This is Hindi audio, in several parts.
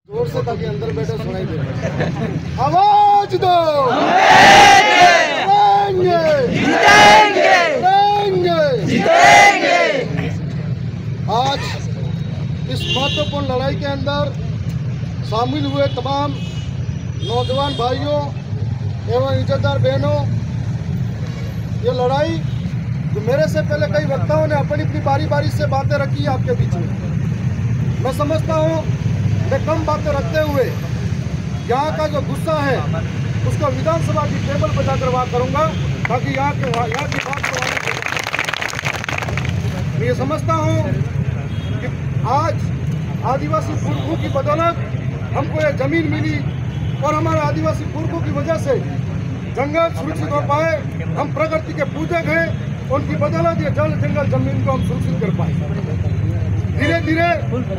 जोर से ताकि अंदर बैठे सुनाई दे। आवाज दो, जीतेंगे। आज इस महत्वपूर्ण लड़ाई के अंदर शामिल हुए तमाम नौजवान भाइयों एवं इज्जतदार बहनों, ये लड़ाई जो मेरे से पहले कई वक्ताओं ने अपनी अपनी बारी बारी से बातें रखी आपके बीच में, मैं समझता हूँ मैं कम बातें रखते हुए यहाँ का जो गुस्सा है उसको विधानसभा की टेबल पर जाकर बात करूँगा, ताकि यहाँ की बात को मैं ये समझता हूँ कि आज आदिवासी पुरखों की बदौलत हमको ये जमीन मिली और हमारे आदिवासी पुरखों की वजह से जंगल सुरक्षित हो पाए, हम प्रकृति के पूजक हैं, उनकी बदौलत ये जल जंगल जमीन को हम सुरक्षित कर पाए। धीरे धीरे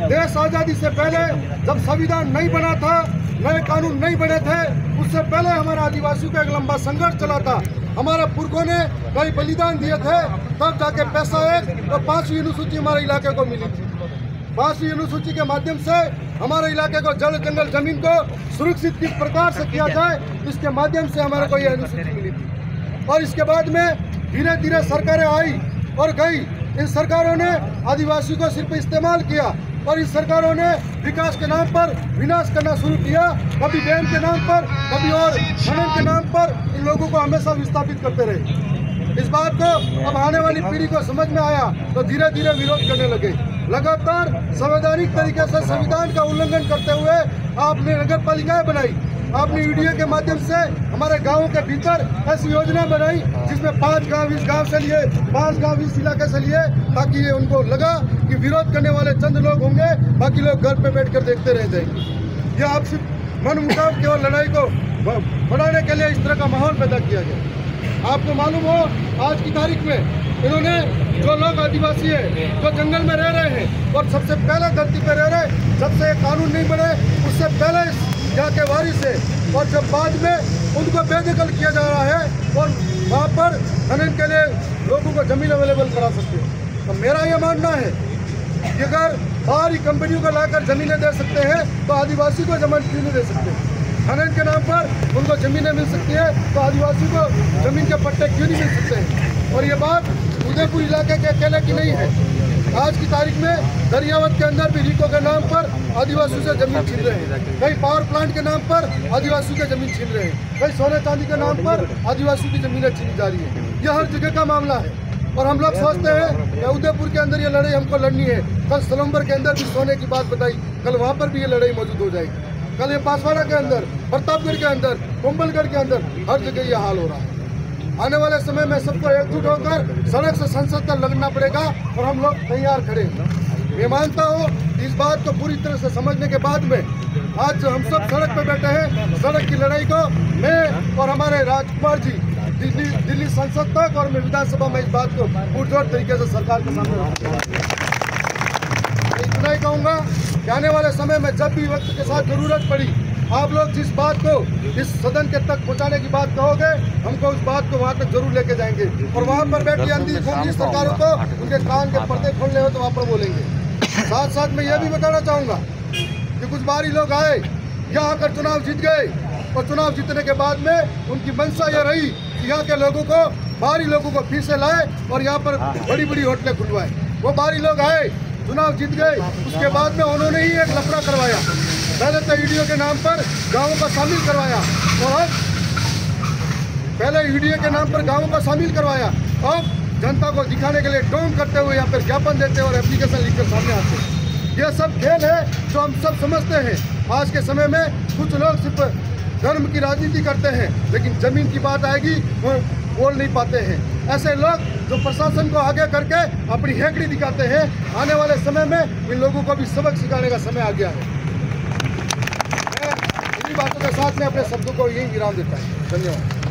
देश आज़ादी से पहले जब संविधान नहीं बना था, नए कानून नहीं बने थे, उससे पहले हमारे आदिवासियों का एक लंबा संघर्ष चला था। हमारे पुरखों ने कई बलिदान दिए थे, तब जाके पैसा एक और 5वीं अनुसूची हमारे इलाके को मिली थी। 5वीं अनुसूची के माध्यम से हमारे इलाके को जल जंगल जमीन को सुरक्षित किस प्रकार से किया जाए, इसके माध्यम से हमारे को यह अनुसूची मिली थी। और इसके बाद में धीरे धीरे सरकारें आई और गई। इन सरकारों ने आदिवासियों को सिर्फ इस्तेमाल किया और इन सरकारों ने विकास के नाम पर विनाश करना शुरू किया, कभी डैम के नाम पर, कभी और खनन के नाम पर इन लोगों को हमेशा विस्थापित करते रहे। इस बात को अब आने वाली पीढ़ी को समझ में आया तो धीरे धीरे विरोध करने लगे। लगातार संवैधानिक तरीके से संविधान का उल्लंघन करते हुए आपने नगर पालिकाएं बनाई, आपने वीडियो के माध्यम से हमारे गाँव के भीतर ऐसी योजना बनाई जिसमें 5 गांव इस गांव से लिए, 5 गांव इस इलाके से लिए, ताकि ये उनको लगा कि विरोध करने वाले चंद लोग होंगे, बाकी लोग घर पे बैठकर देखते रह जाएंगे। यह आपसी मन मुटाव केवल लड़ाई को बढ़ाने के लिए इस तरह का माहौल पैदा किया गया। आपको मालूम हो आज की तारीख में इन्होंने जो लोग आदिवासी है, जो जंगल में रह रहे हैं और सबसे पहले धरती पर रह रहे, जब से कानून नहीं बने उससे पहले यहाँ के वारिस है, और जब बाद में उनको बेदखल किया जा रहा है और वहाँ पर खनन के लिए लोगों को जमीन अवेलेबल करा सकते हैं। तो मेरा ये मानना है कि अगर बाहरी कंपनियों को लाकर जमीनें दे सकते हैं तो आदिवासी को जमीन क्यों नहीं दे सकते? खनन के नाम पर उनको जमीनें मिल सकती है तो आदिवासी को जमीन के पट्टे क्यों नहीं मिल सकते हैं? और ये बात उदयपुर इलाके के अकेले की नहीं है। आज की तारीख में दरियावत के अंदर भी रीको के नाम पर आदिवासियों से जमीन छीन रहे हैं, कई पावर प्लांट के नाम पर आदिवासियों की जमीन छीन रहे हैं, कई सोने चांदी के नाम पर आदिवासियों की जमीनें छीनी जा रही है। यह हर जगह का मामला है और हम लोग सोचते हैं कि उदयपुर के अंदर ये लड़ाई हमको लड़नी है। कल सलम्बर के अंदर भी सोने की बात बताई, कल वहाँ पर भी ये लड़ाई मौजूद हो जाएगी। कल ये बांसवाड़ा के अंदर, प्रतापगढ़ के अंदर, कुंभलगढ़ के अंदर हर जगह ये हाल हो रहा है। आने वाले समय में सबको एकजुट होकर सड़क से संसद तक लड़ना पड़ेगा और हम लोग तैयार खड़े हैं। मैं मानता हूँ इस बात को पूरी तरह से समझने के बाद में आज जो हम सब सड़क पर बैठे हैं, सड़क की लड़ाई को मैं और हमारे राजकुमार जी दिल्ली संसद तक और मैं विधानसभा में इस बात को पुरजोर तरीके से सरकार के सामने इतना ही कहूँगा कि आने वाले समय में जब भी वक्त के साथ जरूरत पड़ी, आप लोग जिस बात को इस सदन के तक पहुंचाने की बात कहोगे, हमको उस बात को वहां तक जरूर लेके जाएंगे और वहां पर बैठी अंधी खूंगी सरकारों को उनके कान के पर्दे खोलने हो तो वहां पर बोलेंगे। साथ साथ मैं ये भी बताना चाहूँगा कि कुछ बाहरी लोग आए, यहाँ आकर चुनाव जीत गए और चुनाव जीतने के बाद में उनकी मंशा यह रही कि यहाँ के लोगों को, बाहरी लोगों को फिर से लाए और यहाँ पर बड़ी बड़ी होटलें खुलवाए। वो बाहरी लोग आए, चुनाव जीत गए, उसके बाद में उन्होंने ही एक लफड़ा करवाया। पहले तो ईडीओ के नाम पर गाँवों को शामिल करवाया और अब पहले ईडीओ के नाम पर गाँवों को शामिल करवाया, अब जनता को दिखाने के लिए डोंग करते हुए यहाँ पर ज्ञापन देते और एप्लीकेशन लिखकर सामने आते हैं। यह सब खेल है जो हम सब समझते हैं। आज के समय में कुछ लोग सिर्फ धर्म की राजनीति करते हैं, लेकिन जमीन की बात आएगी वो बोल नहीं पाते हैं। ऐसे लोग जो प्रशासन को आगे करके अपनी हेकड़ी दिखाते हैं, आने वाले समय में इन लोगों को भी सबक सिखाने का समय आ गया है। बातों के साथ में अपने शब्दों को यही विराम देता है। धन्यवाद।